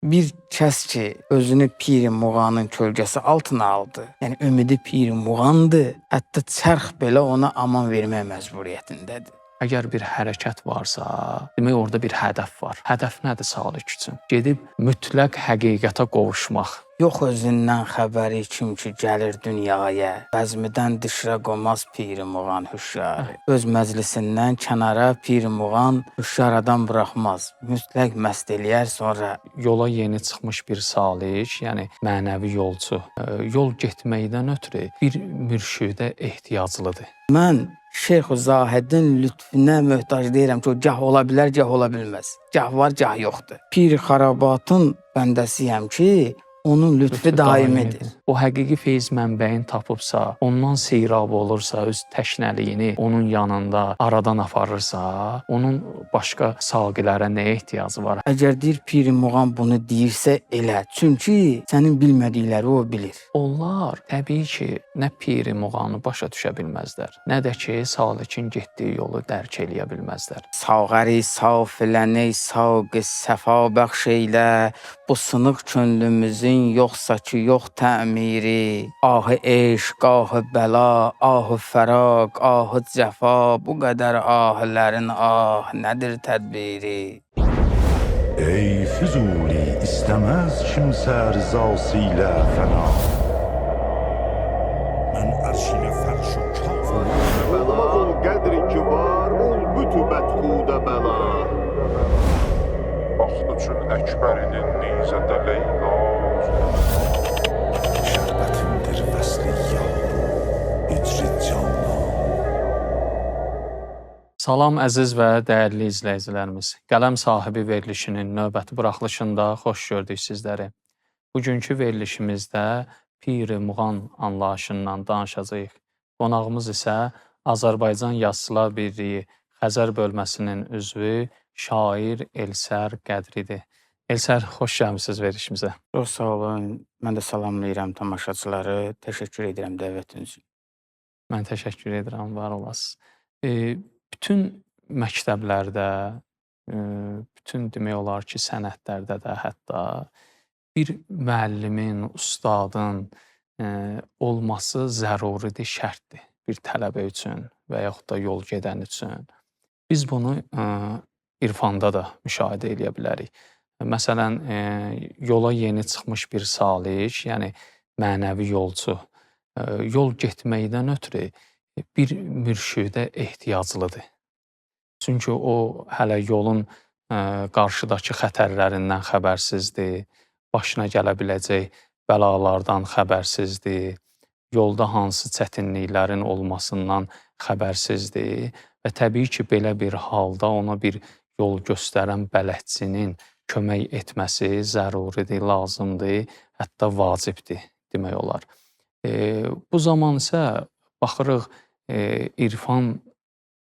Bir kəs ki, özünü Piri Muğanın kölgəsi altına aldı. Yəni ümidi Piri Muğandır. Hətta çərx belə ona aman vermək məcburiyyətindədir. Əgər bir hərəkət varsa, demək orada bir hədəf var. Hədəf nədir Salik üçün? Gedib mütləq həqiqətə qovuşmaq. Yox özündən xəbəri kim ki gəlir dünyaya. Bəzmidən dişrə qomaz Piri Muğan hüşyarı. Öz məclisindən kənara Piri Muğan hüşyar adam buraxmaz. Mütləq məst eləyər sonra. Yola yeni çıxmış bir salik, yəni mənəvi yolçu, yol getməkdən ötürü bir mürşidə ehtiyaclıdır. Mən Şeyx-u Zahidin lütfüne möhtac deyirəm ki, o gah ola bilər, gah ola bilməz. Gah var, gah yoxdur. Pir xarabatın bəndəsiyəm ki, onun lütfü daimidir. O həqiqi feyz mənbəyini tapıbsa, ondan seyrab olursa, öz təşnəliyini onun yanında aradan aparırsa, onun başqa salqilərə nəyə ehtiyacı var? Əgər deyir Piri Muğan bunu deyirsə elə. Çünki sənin bilmədikləri o bilir. Onlar təbii ki, nə Piri Muğanı başa düşə bilməzlər, nə də ki, salikin getdiyi yolu dərk eləyə bilməzlər. Sağəri safiləni savqı səfa bəxş eylə, bu sınıq könlümüzün yoxsa ki yox təmiri. Ahı eşq, ahı bəla, ahı fəraq, ahı cəfa, bu qədər ahlərin ah nədir tədbiri? Ey Füzuli, istəməz kimsə rızası ilə fəna. Mən ərşinə fərş o kafir. Olmaz ol qədri ki var, ol bütü bətxudə bəla. Vaxt üçün Əkbərinin neyzədə Leyla. Şərbətimdir vəsli yaru, icri canla. Salam əziz və dəyərli izləyicilərimiz. Qələm sahibi verilişinin növbəti buraxılışında xoş gördük sizləri. Bugünkü verilişimizdə Piri Muğan anlayışından danışacağıq. Qonağımız isə Azərbaycan Yazıçılar Birliyi Xəzər bölməsinin üzvü şair Elsər Qədridir. Elsər, xoş gəlmisiniz verilişimizə. Çox sağ olun. Mən də salamlayıram tamaşaçıları. Təşəkkür edirəm dəvətiniz üçün. Mən təşəkkür edirəm, var olasınız. Bütün məktəblərdə, bütün demək olar ki, sənətlərdə də hətta bir müəllimin, ustadın olması zəruridir, şərtdir bir tələbə üçün və yaxud da yol gedən üçün. Biz bunu irfanda da müşahidə edə bilərik. Məsələn, yola yeni çıxmış bir salik, yəni mənəvi yolçu, yol getməkdən ötürü bir mürşidə ehtiyaclıdır. Çünki o hələ yolun qarşıdakı xətərlərindən xəbərsizdir, başına gələ biləcək bəlalardan xəbərsizdir, yolda hansı çətinliklərin olmasından xəbərsizdir və təbii ki, belə bir halda ona bir yol göstərən bələdçinin kömək etməsi zəruridir, lazımdır, hətta vacibdir demək olar. Bu zaman isə baxırıq irfan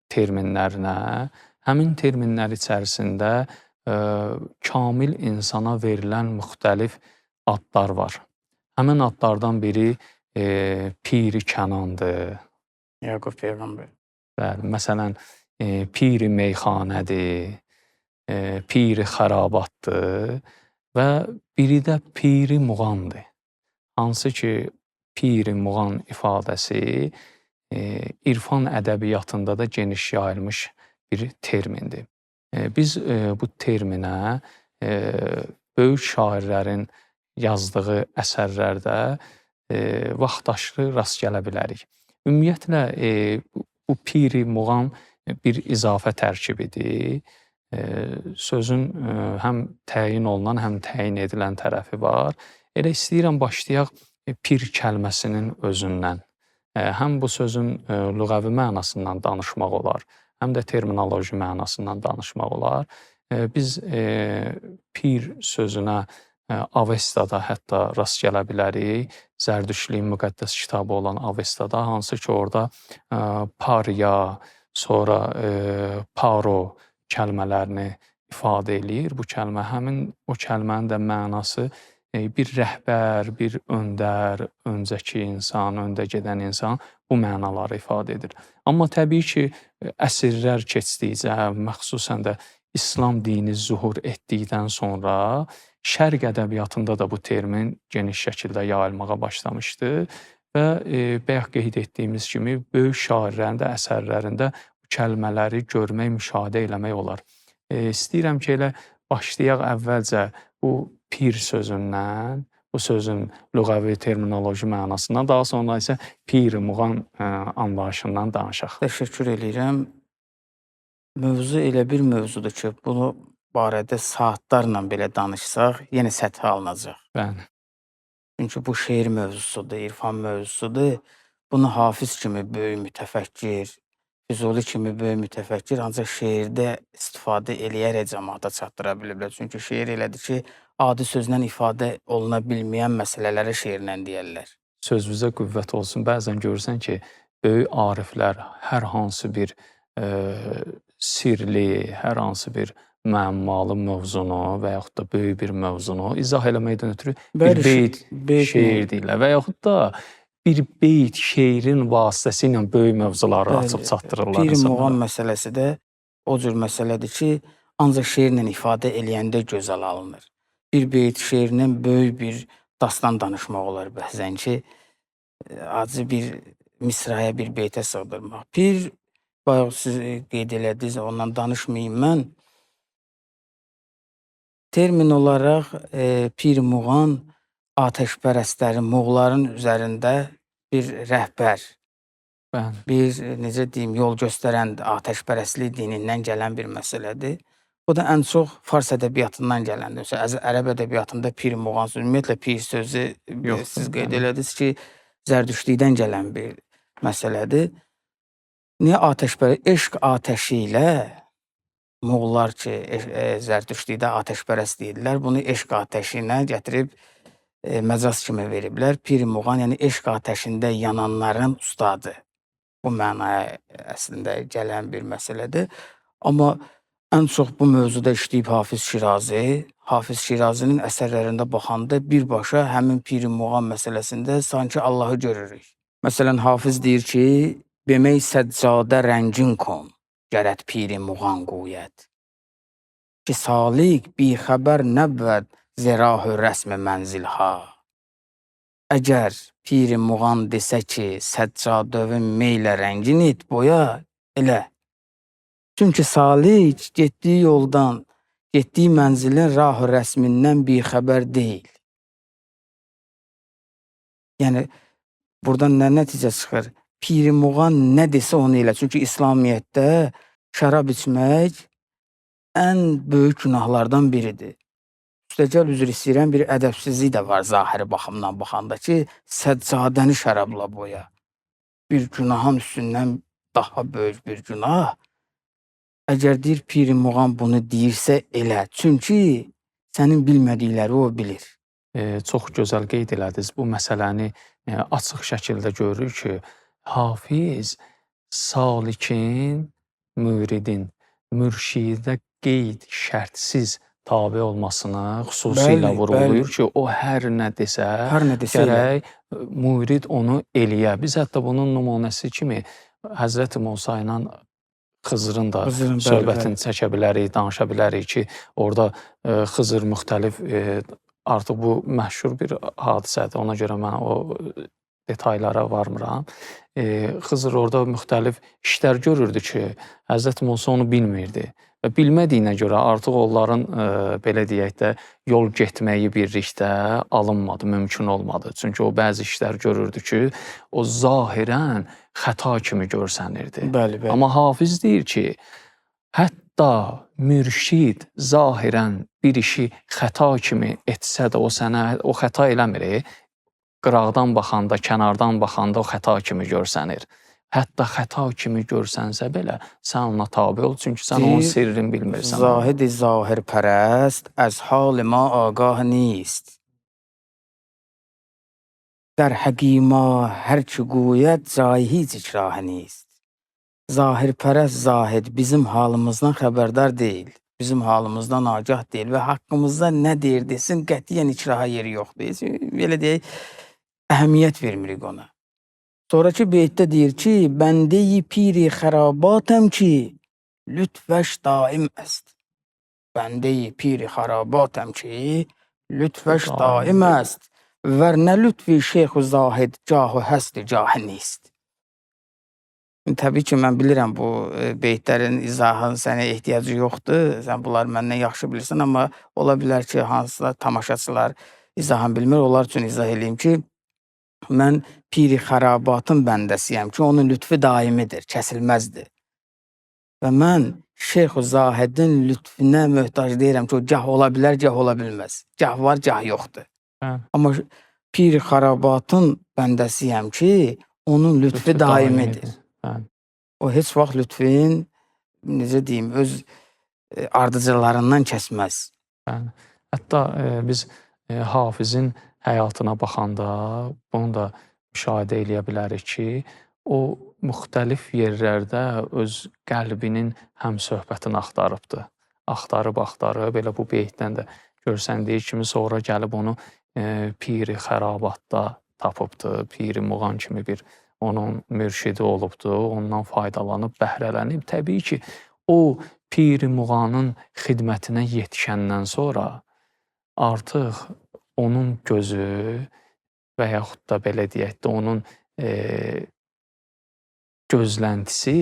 terminlərinə, həmin terminlər içərisində kamil insana verilən müxtəlif adlar var. Həmin adlardan biri Piri Kənandır. Yaqub Peyğəmbər. Bəli, məsələn, Piri Meyxanədir, Piri Xərabatdır və biri də Piri Muğandır. Hansı ki, Piri Muğan ifadəsi irfan ədəbiyyatında da geniş yayılmış bir termindir. Biz bu terminə böyük şairlərin yazdığı əsərlərdə vaxtaşırı rast gələ bilərik. Ümumiyyətlə, bu Piri Muğan bir izafə tərkibidir. Sözün həm təyin olunan, həm təyin edilən tərəfi var. Elə istəyirəm başlayaq pir kəlməsinin özündən. Həm bu sözün lüğəvi mənasından danışmaq olar, həm də terminoloji mənasından danışmaq olar. Biz pir sözünə Avestada hətta rast gələ bilərik. Zərdüştliyin müqəddəs kitabı olan Avestada, hansı ki orada parya, sonra paro kəlmələrini ifadə eləyir. Bu kəlmə, həmin o kəlmənin də mənası bir rəhbər, bir öndər, öncəki insan, öndə gedən insan bu mənaları ifadə edir. Amma təbii ki, əsrlər keçdikcə, məxsusən də İslam dini zuhur etdikdən sonra Şərq ədəbiyyatında da bu termin geniş şəkildə yayılmağa başlamışdı və bayaq qeyd etdiyimiz kimi böyük şairlərin də əsərlərində bu kəlmələri görmək, müşahidə eləmək olar. İstəyirəm ki, elə başlayaq əvvəlcə bu pir sözündən, bu sözün lüğəvi terminoloji mənasından, daha sonra isə pir muğan anlayışından danışaq. Təşəkkür eləyirəm. Mövzu elə bir mövzudur ki, bunu barədə saatlarla belə danışsaq, yenə səthi alınacaq. Bəli. Çünki bu şeir mövzusudur, irfan mövzusudur. Bunu Hafiz kimi böyük mütəfəkkir, Füzuli kimi böyük mütəfəkkir ancaq şeirdə istifadə eləyərək cəmaata çatdıra biliblər. Çünki şeir elədir ki, adi sözlə ifadə oluna bilməyən məsələləri şeirlə deyərlər. Sözünüzə qüvvət olsun. Bəzən görürsən ki, böyük ariflər hər hansı bir sirli, hər hansı bir müəmmalı mövzunu və yaxud da böyük bir mövzunu izah eləməkdən ötürü bir beyt şeir deyirlər və yaxud da bir beyt şeirin vasitəsi ilə böyük mövzuları açıb çatdırırlar. Pir muğan məsələsi də o cür məsələdir ki, ancaq şeirlə ifadə eləyəndə gözəl alınır. Bir beyt şeirlə böyük bir dastan danışmaq olar bəzən ki, acı bir misraya, bir beytə sığdırmaq. Pir, bayaq siz qeyd elədiniz, ondan danışmayayım mən. Termin olaraq pir muğan atəşpərəstlərin, muğların üzərində bir rəhbər, bir necə deyim, yol göstərən atəşpərəstlik dinindən gələn bir məsələdir. Bu da ən çox fars ədəbiyyatından gələndir. Ərəb ədəbiyyatında pir muğan sözü, ümumiyyətlə pir sözü siz qeyd elədiniz ki, zərdüştlikdən gələn bir məsələdir. Niyə atəşpərəst? Eşq atəşi ilə muğlar ki, zərdüştlikdə atəşpərəst deyirlər, bunu eşq atəşi ilə gətirib məcaz kimi veriblər. Pir muğan, yəni eşq atəşində yananların ustadı. Bu mənaya əslində gələn bir məsələdir. Amma ən çox bu mövzuda işləyib Hafiz Şirazi. Hafiz Şirazinin əsərlərində baxanda birbaşa həmin pir muğan məsələsində sanki Allahı görürük. Məsələn, Hafiz deyir ki, bemək səccadə rəngin kon, gərət pir muğan qoyət. Ki, salik bixəbər nəbvəd zərahü rəsm mənzilha. Əgər pir muğan desə ki, səccadövün meylə rəngin et boya, elə. Çünki salik getdiyi yoldan, getdiyi mənzilin rahı rəsmindən bixəbər deyil. Yəni, buradan nə nəticə çıxır? Pir muğan nə desə onu elə. Çünki İslamiyyətdə şərab içmək ən böyük günahlardan biridir. Üstəgəl üzr istəyirəm, bir ədəbsizlik də var zahiri baxımdan baxanda ki, səccadəni şərabla boya. Bir günahın üstündən daha böyük bir günah. Əgər deyir, pir muğan bunu deyirsə elə. Çünki sənin bilmədikləri o bilir. Çox gözəl qeyd elədiniz. Bu məsələni açıq şəkildə görürük ki, Hafiz salikin, müridin, mürşidə qeyd şərtsiz tabi olmasını xüsusilə vurğulayır ki, o hər nə desə, gərək mürid onu eləyə. Biz hətta bunun nümunəsi kimi Həzrəti Musa ilə Xızırın da söhbətini çəkə bilərik, danışa bilərik ki, orada Xızır müxtəlif, artıq bu məşhur bir hadisədir, ona görə mən o detaylara varmıram. Xızır orada müxtəlif işlər görürdü ki, Həzrəti Musa onu bilmirdi. Və bilmədiyinə görə artıq onların, belə deyək də, yol getməyi birlikdə alınmadı, mümkün olmadı. Çünki o bəzi işlər görürdü ki, o zahirən xəta kimi görsənirdi. Bəli, bəli. Amma Hafiz deyir ki, hətta mürşid zahirən bir işi xəta kimi etsə də o sənə o xəta eləmir. Qıraqdan baxanda, kənardan baxanda o xəta kimi görsənir. Hətta xəta kimi görsənsə belə, sən ona tabi ol, çünki sən onun sirrini bilmirsən. Zahid-i zahir pərəst, əz halima agah nist. در حقیما هرچی گوید جای hiç ikrahı نیست. Zahir pərəst zahid bizim halımızdan xəbərdar deyil. Bizim halımızdan agah deyil və haqqımızda nə deyir desin, qətiyyən ikraha yeri yoxdur. Belə deyək, əhəmiyyət vermirik ona. Sonraki beytdə deyir ki, bəndeyi piri xərabatəm ki, lütfəş daim əst. Bəndeyi piri xərabatəm ki, lütfəş daim است ورنه lütfi şeyx zahid cahu həsti cahı nist. Təbii ki, mən bilirəm bu beytlərin izahının sənə ehtiyacı yoxdur. Sən bunları məndən yaxşı bilirsən, amma ola bilər ki, hansısa tamaşaçılar izahını bilmir. Onlar üçün izah edeyim ki, mən piri xərabatın bəndəsiyəm ki, onun lütfi daimidir, kəsilməzdir. Və mən Şeyx Zahidin lütfinə möhtac deyirəm ki, o gah ola bilər, gah ola bilməz. Gah var, gah yoxdur. Amma piri xərabatın bəndəsiyəm ki, onun lütfi daimidir. O heç vaxt lütfün, necə deyim, öz ardıcılarından kəsməz. Hətta biz Hafizin həyatına baxanda bunu da müşahidə eləyə bilərik ki, o müxtəlif yerlərdə öz qəlbinin həm söhbətini axtarıbdır. Axtarıb, elə bu beytdən də görsəndiyi kimi sonra gəlib onu piri xərabatda tapıbdır. Piri Muğan kimi bir onun mürşidi olubdur, ondan faydalanıb, bəhrələnib. Təbii ki, o Piri Muğanın xidmətinə yetişəndən sonra artıq onun gözü və yaxud da belə deyək də, onun gözləntisi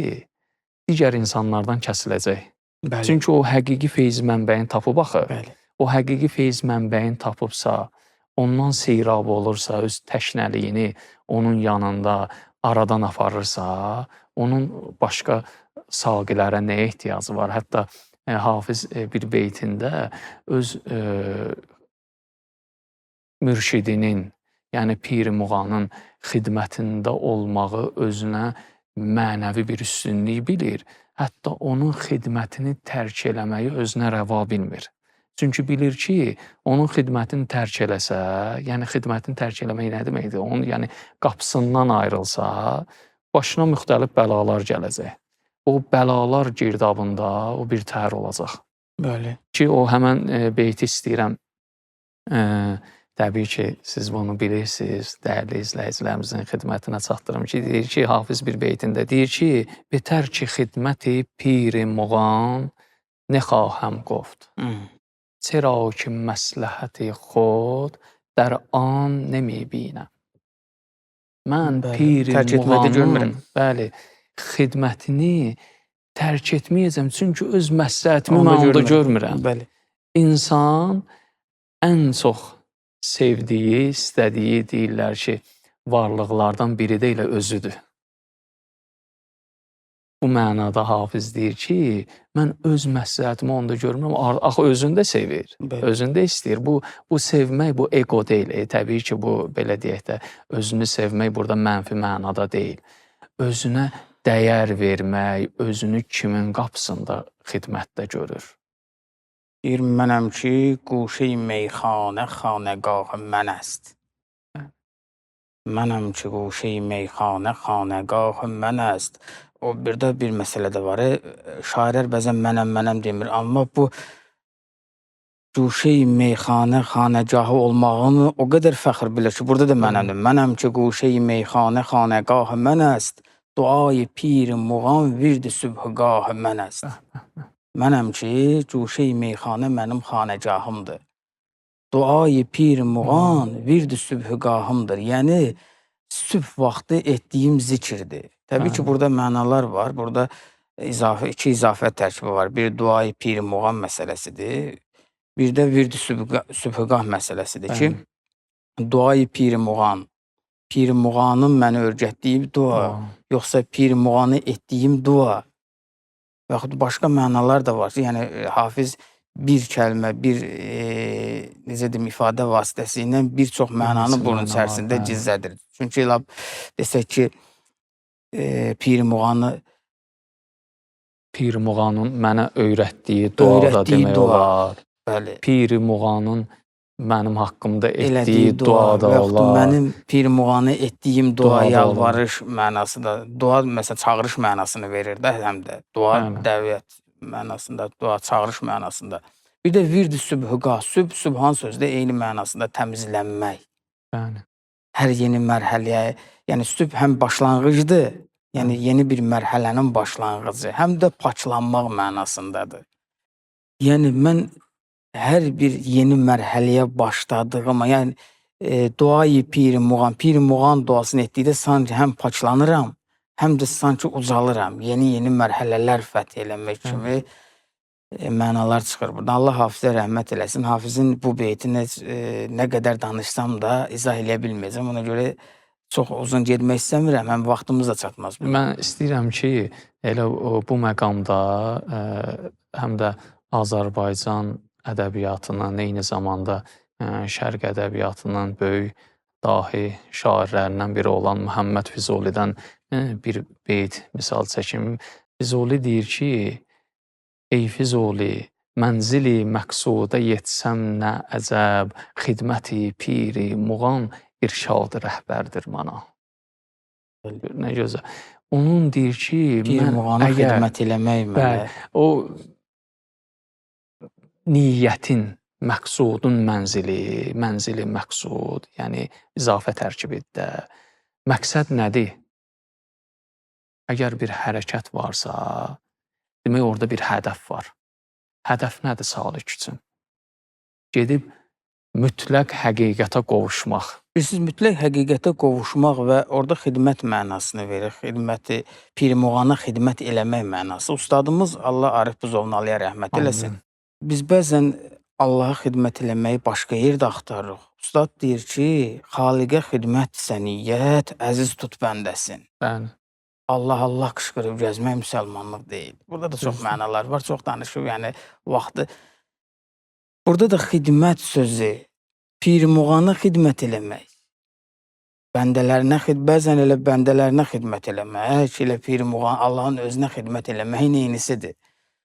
digər insanlardan kəsiləcək. Bəli. Çünki o həqiqi feyz mənbəyini tapıb axı. Bəli. O həqiqi feyz mənbəyini tapıbsa, ondan seyrab olursa, öz təşnəliyini onun yanında aradan aparırsa, onun başqa saqilərə nəyə ehtiyacı var? Hətta Hafiz bir beytində öz mürşidinin, yəni Piri Muğanın xidmətində olmağı özünə mənəvi bir üstünlük bilir. Hətta onun xidmətini tərk eləməyi özünə rəva bilmir. Çünki bilir ki, onun xidmətini tərk eləsə, yəni xidmətini tərk eləmək nə deməkdir? Onun yəni qapısından ayrılsa, başına müxtəlif bəlalar gələcək. O bəlalar girdabında o bir təhər olacaq. Bəli. Ki, o həmən beyti istəyirəm. Təbii ki, siz bunu bilirsiniz, dəyərli izləyicilərimizin xidmətinə çatdırım ki, deyir ki, Hafiz bir beytində deyir ki, betər ki xidməti Piri Muğan nə xahəm qofd. چرا که مصلحت خود در آن نمیبینم. Mən Piri Muğanın xidmətini tərk etməyəcəm, çünki öz məsləhətimi mən onda görmürəm. Bəli. İnsan ən çox sevdiyi, istədiyi deyirlər ki, varlıqlardan biri də elə özüdür. Bu mənada Hafiz deyir ki, mən öz məsləhətimi onda görmürəm, axı özündə sevir, özündə istəyir. Bu sevmək, bu ego deyil. Təbii ki, bu, belə deyək də, özünü sevmək burada mənfi mənada deyil. Özünə dəyər vermək, özünü kimin qapısında xidmətdə görür. Deyir, mənəm ki, quşe-i meyxanə xanəgah mən است. Mənəm ki, quşe-i meyxanə xanəgah mən است. O burada bir məsələ də var. Şairlər bəzən mənəm demir. Amma bu guşe-i meyxanə xanəgahı olmağını o qədər fəxr bilir ki, burada da mənəmdir. Mənəm ki, quşe-i meyxanə xanəgahı mən است. Duayı Piri Muğan virdi sübhgahı mən است. Mənəm ki, guşe-i meyxanə mənim xanəgahımdır. Duayı Piri Muğan virdi sübhgahımdır. Yəni, sübh vaxtı etdiyim zikirdir. Təbii ki, burada mənalar var. Burada iki izafət tərkibi var. Bir, duayı Piri Muğan məsələsidir. Bir də virdi sübhgah məsələsidir ki, duayı Piri Muğan, Piri Muğanın mənə örgətdiyim dua, yoxsa Piri Muğanı etdiyim dua, və yaxud başqa mənalar da var. Yəni, Hafiz bir kəlmə, bir necə deyim, ifadə vasitəsilə bir çox mənanı bunun içərisində gizlədir. Çünki, desək ki, Piri Muğanın mənə öyrətdiyi dua da demək olar. Piri Muğanın mənim haqqımda etdiyi dua da olar. Mənim Piri Muğanı etdiyim dua, yalvarış mənasında, dua məsələn çağırış mənasını verir də həm də. Dua, dəvət mənasında, dua, çağırış mənasında. Bir də virdi sübhüqah, sübhan sözü də eyni mənasında təmizlənmək. Hər yeni mərhələyə, yəni sübh həm başlanğıcdır, yəni yeni bir mərhələnin başlanğıcı, həm də paçlanmaq mənasındadır. Yəni mən hər bir yeni mərhələyə başladığıma, yəni duayı Piri Muğan duasını etdikdə sanki həm paklanıram, həm də sanki ucalıram. Yeni mərhələlər fəth eləmək kimi mənalar çıxır buradan. Allah Hafizə rəhmət eləsin. Hafizin bu beytini nə qədər danışsam da izah eləyə bilməyəcəm. Ona görə çox uzun getmək istəmirəm, həm vaxtımız da çatmaz. Mən istəyirəm ki, elə bu məqamda həm də Azərbaycan ədəbiyyatının, eyni zamanda Şərq ədəbiyyatının böyük dahi şairlərindən biri olan Məhəmməd Füzulidən bir beyt misal çəkim. Füzuli deyir ki, ey Füzuli, mənzili məqsuda yetsəm nə əcəb, xidməti Piri Muğan irşad rəhbərdir mana. Nə gözəl. Onun deyir ki, Piri Muğana xidmət eləmək mənə. O niyyətin, məqsudun mənzili məqsud, yəni izafə tərkibində. Məqsəd nədir? Əgər bir hərəkət varsa, demək orada bir hədəf var. Hədəf nədir salik üçün? Gedib mütləq həqiqətə qovuşmaq. Siz mütləq həqiqətə qovuşmaq və orada xidmət mənasını verir. Xidməti, Piri Muğana xidmət eləmək mənası. Ustadımız Allah Arif Buzovnalıya rəhmət eləsin. Biz bəzən Allaha xidmət eləməyi başqa yerdə axtarırıq. Ustad deyir ki, xaliqə xidmətsə niyyət, əziz tut bəndəsin. Bəli. Allah qışqırıb gəzmək müsəlmanlıq deyil. Burada da çox mənalar var, çox danışıb, yəni vaxtı. Burada da xidmət sözü, Piri Muğana xidmət eləmək. Bəzən elə bəndələrinə xidmət eləmək, elə Piri Muğana, Allahın özünə xidmət eləmək neynisidir?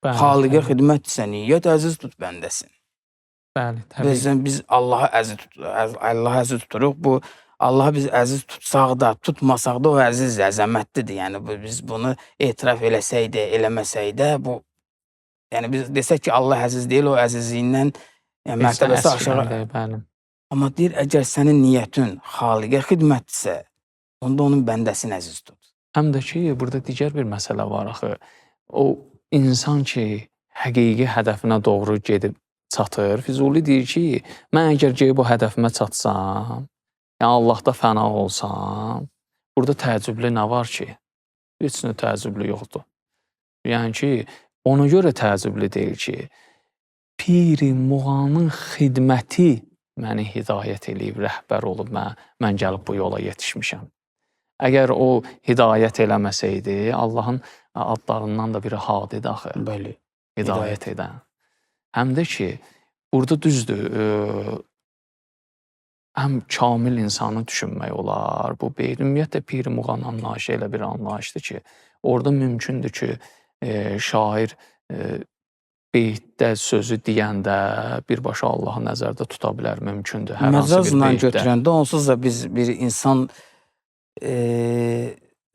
Xaliqə xidmətsə niyyət, əziz tut bəndəsin. Bəli, təbii. Biz Allahı əziz tuturuq. Bu Allahı biz əziz tutsaq da, tutmasaq da o əziz, əzəmətlidir. Yəni biz bunu etiraf eləsək də, eləməsək də, bu yəni biz desək ki, Allah əziz deyil, o əzizliyindən mərtəbəsi aşağı. Amma deyir, əgər sənin niyyətin xaliqə xidmətdirsə, onda onun bəndəsini əziz tut. Həm də ki, burada digər bir məsələ var axı. O insan ki, həqiqi hədəfinə doğru gedib çatır. Füzuli deyir ki, mən əgər gedib o hədəfimə çatsam, yəni Allahda fəna olsam, burada təəccüblü nə var ki? Heç nə təəccüblü yoxdur. Yəni ki, ona görə təəccüblü deyil ki, Piri Muğanın xidməti məni hidayət eləyib, rəhbər olub, mən gəlib bu yola yetişmişəm. Əgər o hidayət eləməsəydi, Allahın adlarından da biri Hadidir axı. Bəli. Hidayət edən. Həm də ki, burada düzdür, həm kamil insanı düşünmək olar. Bu ümumiyyətlə Piri Muğan anlayışı elə bir anlayışdır ki, orada mümkündür ki, şair beytdə sözü deyəndə birbaşa Allahı nəzərdə tuta bilər, mümkündür. Məcazla götürəndə onsuz da biz bir insan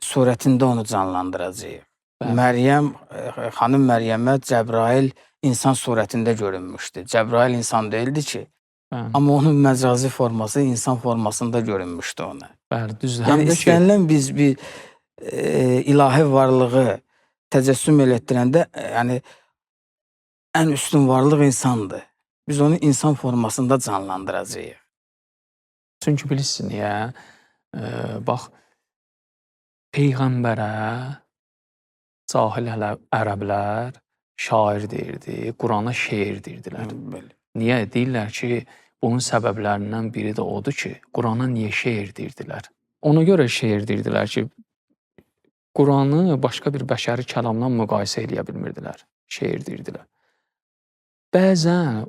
surətində onu canlandıracağıq. Xanım Məryəmə Cəbrail insan surətində görünmüşdü. Cəbrail insan deyildi ki, amma onun məcazi forması insan formasında görünmüşdü ona. Bəli, düzdür. Yəni istənilən biz bir ilahi varlığı təcəssüm elətdirəndə, yəni ən üstün varlıq insandır. Biz onu insan formasında canlandıracağıq. Çünki bilirsin, niyə? Bax, Peyğəmbərə cahil ərəblər şair deyirdi, Qurana şeir deyirdilər. Niyə? Deyirlər ki, bunun səbəblərindən biri də odur ki, Qurana niyə şeir deyirdilər? Ona görə şeir deyirdilər ki, Quranı başqa bir bəşəri kəlamla müqayisə eləyə bilmirdilər, şeir deyirdilər. Bəzən,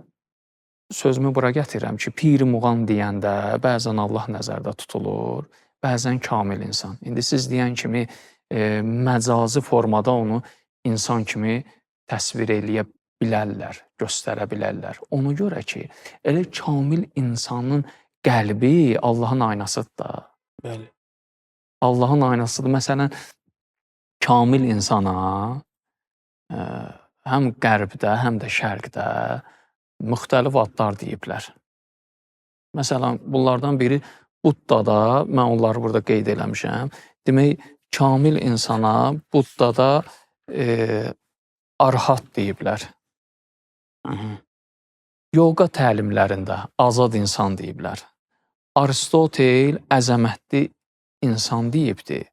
sözümü bura gətirirəm ki, Piri Muğan deyəndə bəzən Allah nəzərdə tutulur, bəzən kamil insan. İndi siz deyən kimi məcazi formada onu insan kimi təsvir eləyə bilərlər, göstərə bilərlər. Ona görə ki, elə kamil insanın qəlbi Allahın aynasıdır da. Bəli. Allahın aynasıdır. Məsələn, kamil insana həm qərbdə, həm də şərqdə müxtəlif adlar deyiblər. Məsələn, bunlardan biri Buddada, mən onları burada qeyd eləmişəm. Demək, kamil insana Buddada arhat deyiblər. Yoga təlimlərində azad insan deyiblər. Aristotel əzəmətli insan deyibdir.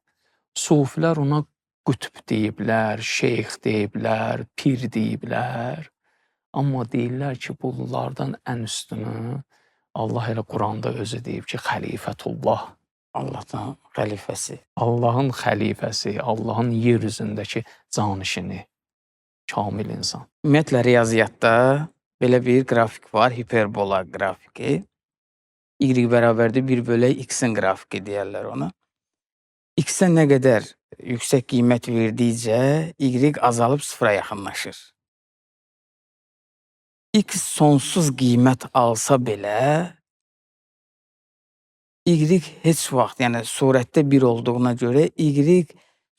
Sufilər ona qütb deyiblər, şeyx deyiblər, pir deyiblər. Amma deyirlər ki, bunlardan ən üstünü Allah elə Quranda özü deyib ki, xəlifətullah. Allahdan xəlifəsi. Allahın xəlifəsi, Allahın yer üzündəki canişini, kamil insan. Ümumiyyətlə riyaziyyatda belə bir qrafik var, hiperbola qrafiki. Y bərabərdir 1 bölək x-in qrafiki deyərlər ona. X-ə nə qədər yüksək qiymət verdikcə y azalıb sıfıra yaxınlaşır. X sonsuz qiymət alsa belə y heç vaxt, yəni surətdə 1 olduğuna görə y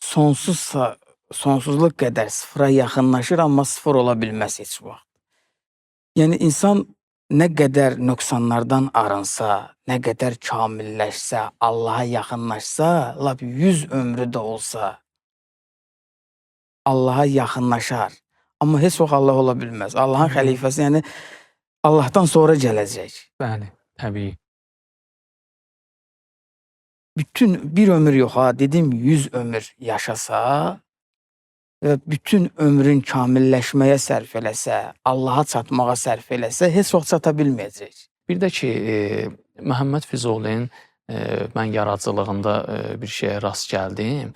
sonsuzluq qədər sıfıra yaxınlaşır, amma sıfır ola bilməz heç vaxt. Yəni insan nə qədər nöqsanlardan arınsa, nə qədər kamilləşsə, Allaha yaxınlaşsa, lap 100 ömrü də olsa Allaha yaxınlaşar. Amma heç vaxt Allah ola bilməz. Allahın xəlifəsi, yəni Allahdan sonra gələcək. Bəli, təbii. Bütün bir ömür yox ha, dedim 100 ömür yaşasa və bütün ömrün kamilləşməyə sərf eləsə, Allaha çatmağa sərf eləsə, heç vaxt çata bilməyəcək. Bir də ki, Məhəmməd Füzulinin mən yaradıcılığında bir şeyə rast gəldim.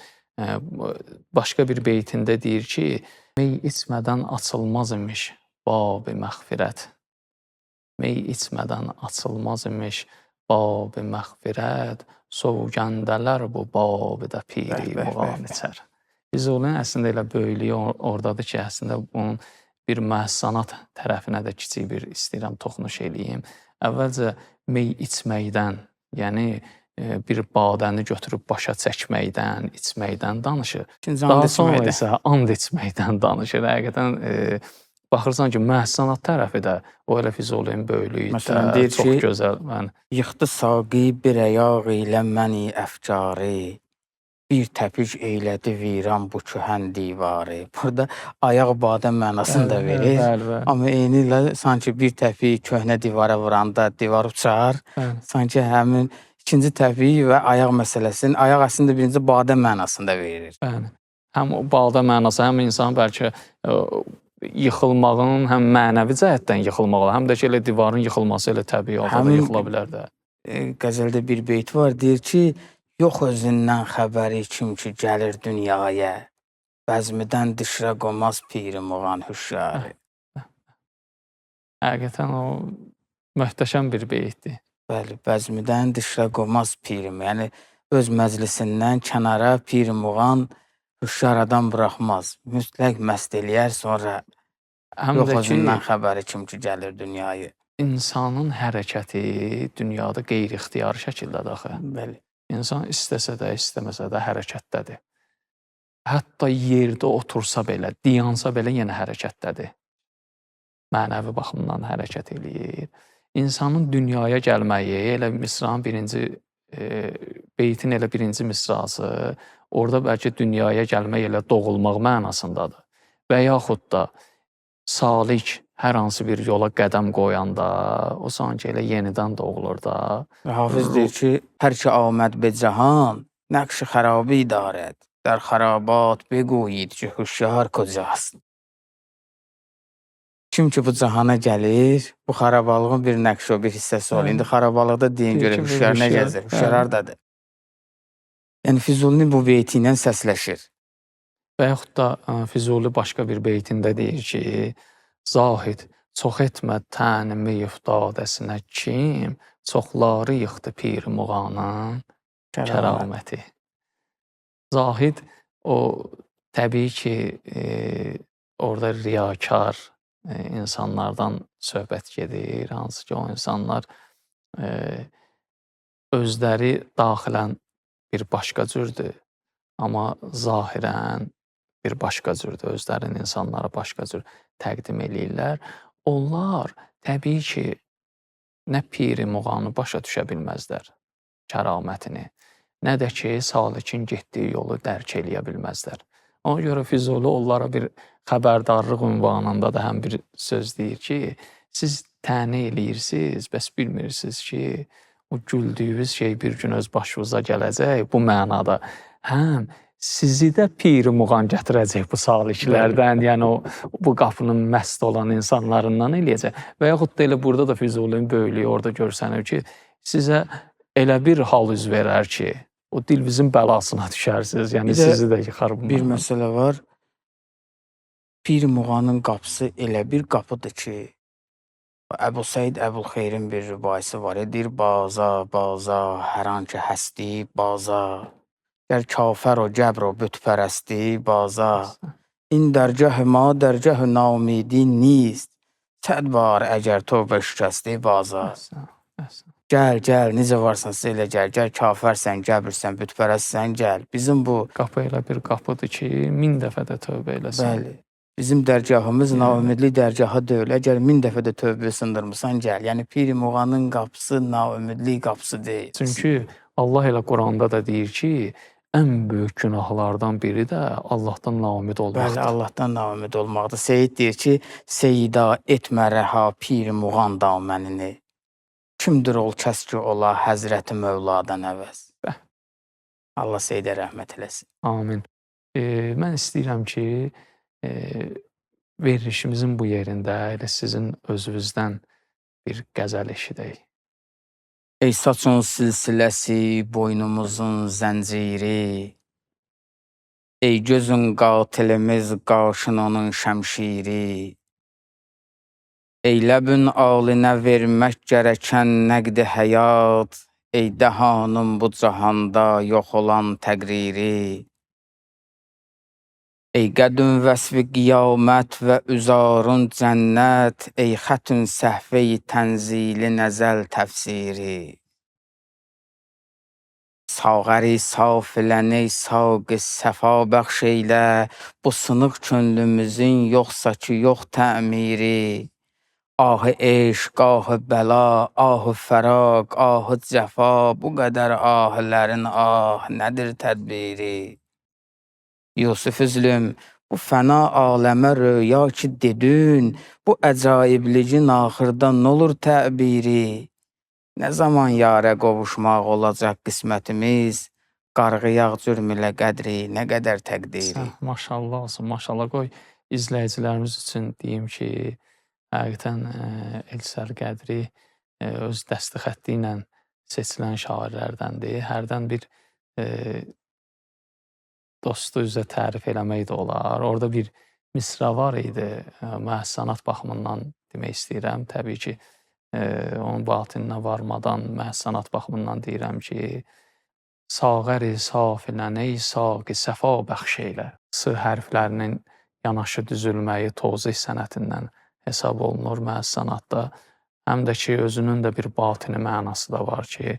Başqa bir beytində deyir ki, mey içmədən açılmaz imiş bab-ı məğfirət. Mey içmədən açılmaz imiş bab-ı məğfirət, sovgəndələr bu babı da piri muğan içər. Füzulinin əslində elə böyüklüyü oradadır ki, əslində bunun bir məhz-sanat tərəfinə də kiçik bir istəyirəm toxunuş eləyim. Əvvəlcə mey içməkdən, yəni bir badəni götürüb başa çəkməkdən, içməkdən danışır. Daha sonra isə and içməkdən danışır. Həqiqətən baxırsan ki, məhz-sanat tərəfi də o elə Füzulinin böyüklüyü də çox gözəl. Yıxdı saqi bir əyaq ilə məni əfkarı, bir təpic eylədi viran bu kühən divarı. Burada ayaq badə mənasını da verir. Amma eyni ilə sanki bir təpi köhnə divara vuranda divar uçar. Sanki həmin ikinci təpi və ayaq məsələsinin, ayaq əslində birinci badə mənasını da verir. Həm badə mənası, həm insan bəlkə yıxılmağın, həm mənəvi cəhətdən yıxılmağı, həm də ki, elə divarın yıxılması elə təbii olsa da yıxıla bilər də. Qəzəldə bir beyt var, deyir ki, yox özündən xəbəri kim ki gəlir dünyaya, bəzmidən dişrə qomaz piri muğan hüşşarı. Həqiqətən o möhtəşəm bir beytdir. Bəli, bəzmidən dişrə qomaz pirim, yəni öz məclisindən kənara piri muğan hüşşar adam buraxmaz. Mütləq məst eləyər, sonra yox özündən xəbəri kim ki gəlir dünyaya. İnsanın hərəkəti dünyada qeyri-ixtiyari şəkildədir axı. Bəli. İnsan istəsə də, istəməsə də hərəkətdədir. Hətta yerdə otursa belə, dayansa belə yenə hərəkətdədir. Mənəvi baxımdan hərəkət eləyir. İnsanın dünyaya gəlməyi, elə misranın beytin elə birinci misrası, orada bəlkə dünyaya gəlmək elə doğulmaq mənasındadır. Və yaxud da salik hər hansı bir yola qədəm qoyanda, o sanki elə yenidən doğulur da. Hafiz deyir ki, hər ki aməd be cahan, nəqş-i xərabı idarət, در xərabat beqoyid ki, hüşşar kocasın. Kim ki bu cahana gəlir, bu xarabalığın bir nəqşi o, bir hissəsi olur. İndi xarabalıqda deyin görə hüşşar nə gəzir? Hüşşar hardadır? Yəni Füzulinin bu beyti ilə səsləşir. Və yaxud da Füzuli başqa bir beytində deyir ki, Zahid, çox etmə tənimi iftadəsinə kim, çoxları yıxdı pir muğanın kəraməti. Zahid, o təbii ki, orada riyakar insanlardan söhbət gedir, hansı ki, o insanlar özləri daxilən bir başqa cürdür, amma zahirən bir başqa cürdür, özlərinin insanlara başqa cür təqdim eləyirlər. Onlar təbii ki, nə piri muğanı başa düşə bilməzlər, kəramətini, nə də ki, salikin getdiyi yolu dərk eləyə bilməzlər. Ona görə Füzuli onlara bir xəbərdarlıq ünvanında da həm bir söz deyir ki, siz tənə eləyirsiniz, bəs bilmirsiniz ki, o güldüyünüz şey bir gün öz başınıza gələcək bu mənada. Həm sizi də piri muğan gətirəcək bu saliklərdən, yəni o bu qapının məst olan insanlarından eləyəcək. Və yaxud da elə burada da Füzulinin böyüklüyü orada görsənir ki, sizə elə bir hal üz verər ki, o dilinizin bəlasına düşərsiniz, yəni sizi də yıxar bu. Bir məsələ var. Pir Muğanın qapısı elə bir qapıdır ki, Əbu Səid Əbülxeyrin bir rübaisi var. Deyir, baza, hər an ki həsti, baza. Gəl kafər o gəbr o bütpərəsti, baza. İn dərgah ma dərgah naumidi نیست. Səd var əgər tövbə şikəsti, baza. Gəl, necə varsan elə gəl kafərsən, gəbirsən, bütpərəstsən, gəl. Bizim bu Qapı elə bir qapıdır ki, 1000 dəfə də tövbə eləsən. bəli. Bizim dərgahımız naümidli dərgaha deyil. Əgər 1000 dəfə də tövbə sındırmısan, gəl. Yəni Pir Muğanın qapısı naümidli qapısı deyil. Çünki Allah elə Quranda da deyir ki, ən böyük günahlardan biri də Allahdan naümid olmaqdır. Bəli, Allahdan naümid olmaqdır. Seyid deyir ki, Seyida etmə rəha Pir Muğan damənini. Kimdir ol kəs ki ola Həzrəti Mövladan əvəz. Allah Seyidə rəhmət eləsin. Amin. Mən istəyirəm ki, verilişimizin bu yerində elə sizin özünüzdən bir qəzəl eşidək. Ey saçın silsiləsi, boynumuzun zənciri, ey gözün qatilimiz, qaşınanın şəmşiri, ey ləbün alinə vermək gərəkən nəqdi həyat, ey dəhanın bu cahanda yox olan təqriri, ey qədün vəsfi qiyamət və üzarın cənnət, ey xətün səhvi tənzili nəzəl təfsiri. Sağəri saf ilən ey sağ səfa bəxş eylə, bu sınıq könlümüzün yoxsa ki yox təmiri. Ahı eşq, ahı bəla, ahı fəraq, ahı cəfa, bu qədər ahlərin nədir tədbiri. Yusuf Üzlüm, bu fəna aləmə röya ki dedin, bu əcaibligin axırda nə olur təbiri? Nə zaman yarə qovuşmaq olacaq qismətimiz, qarğıyaq cürm ilə qədri, nə qədər təqdiri. Maşallah olsun, maşallah. Qoy izləyicilərimiz üçün deyim ki, həqiqətən Elsər Qədri öz dəsti xətti ilə seçilən şairlərdəndir. Hərdən bir dostu üzə tərif eləmək də olar. Orada bir misra var idi. Məhsənat baxımından demək istəyirəm. Təbii ki, onun batininə varmadan məhsənat baxımından deyirəm ki, sağəri safinən ey saqi səfa bəxş eylə. S hərflərinin yanaşı düzülməyi tozih sənətindən hesab olunur məhsənatda. Həm də ki, özünün də bir batini mənası da var ki,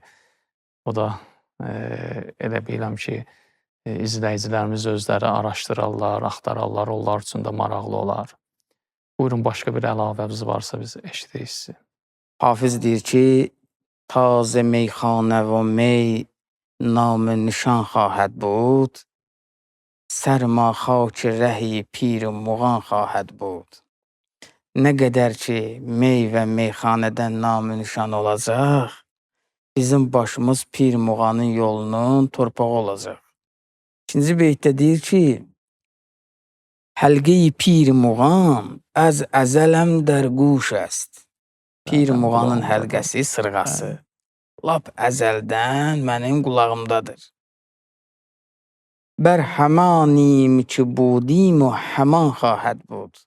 o da elə biləm ki, izləyicilərimiz özləri araşdırarlar, axtararlar, onlar üçün də maraqlı olar. Buyurun, başqa bir əlavəniz varsa biz eşidirik sizi. Hafiz deyir ki, tazə meyxanə və mey namı nişan xahəd bud, sərma xaki rəhi pir muğan xahəd bud. Nə qədər ki, mey və meyxanədən namı nişan olacaq, bizim başımız Pir Muğanın yolunun torpağı olacaq. İkinci beytdə deyir ki, Həlqi-i Pir Muğan əz əzələm dərquş əst. Pir Muğanın həlqəsi, sırğası. Lap əzəldən mənim qulağımdadır. Bər həmanim ki budim o həman xahəd bud.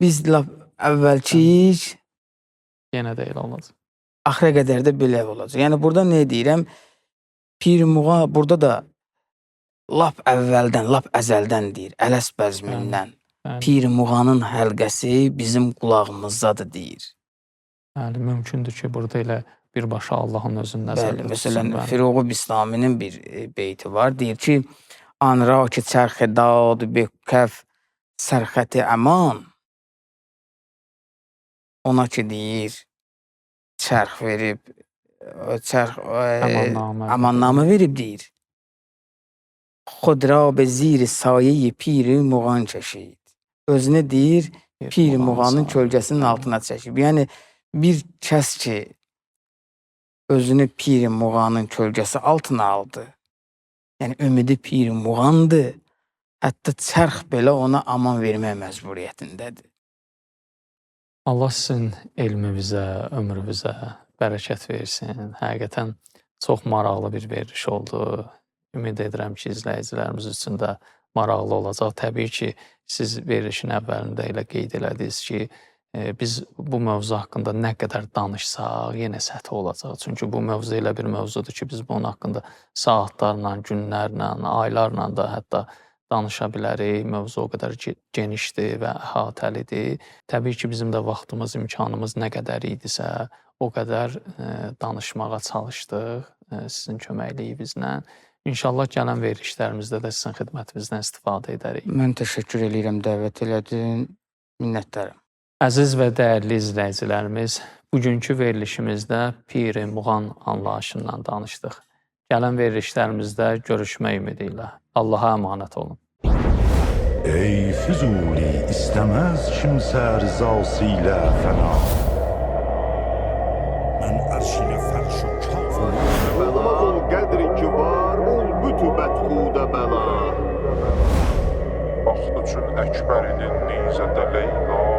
Biz lap əvvəlkiyik, Yenə də elə olacaq. axıra qədər də belə olacaq. Yəni, burada nə deyirəm? Pir Muğan burada da lap əvvəldən, lap əzəldən deyir, ələs bəzmindən. Pir Muğanın həlqəsi bizim qulağımızdadır deyir. Bəli, mümkündür ki, burada elə birbaşa Allahın özünün nəzərdə Bəli, məsələn, Firuğu Bislaminin bir beyti var. Deyir ki, Anra ki çərxi dad bi kəf sərxəti əman. Ona ki deyir, çərx verib, əmannamə verib deyir. Xudra be zir sayeyi piri muğan çəşid. Özünə deyir, Pir Muğanın sahibi. kölgəsinin altına çəkib. Yəni bir kəs ki özünü Pir Muğanın kölgəsi altına aldı. Yəni ümidi Pir Muğandır. Hətta çərx belə ona aman vermək məcburiyyətindədir. Allah sizin elmimizə, ömrümüzə bərəkət versin. Həqiqətən çox maraqlı bir veriliş oldu. Ümid edirəm ki, izləyicilərimiz üçün də maraqlı olacaq. Təbii ki, siz verilişin əvvəlində elə qeyd elədiniz ki, biz bu mövzu haqqında nə qədər danışsaq, yenə səthi olacaq. Çünki bu mövzu elə bir mövzudur ki, biz bunun haqqında saatlarla, günlərlə, aylarla da hətta danışa bilərik. Mövzu o qədər genişdir və əhatəlidir. Təbii ki, bizim də vaxtımız, imkanımız nə qədər idisə, o qədər danışmağa çalışdıq sizin köməkliyinizlə. İnşallah gələn verilişlərimizdə də sizin xidmətinizdən istifadə edərik. Mən təşəkkür eləyirəm, dəvət elədin. Minnətdaram. Əziz və dəyərli izləyicilərimiz, bugünkü verilişimizdə Pir Muğan anlayışından danışdıq. Gələn verilişlərimizdə görüşmək ümidi ilə. Allaha əmanət olun. Ey Füzuli, istəməz kimsə rızası ilə fəna. Mən ərşinə fərş o kaf Olmaz ol qədrin ki var, ol bütü bətxudə bəla. Vaxt üçün Əkbərinin nizədə Leyla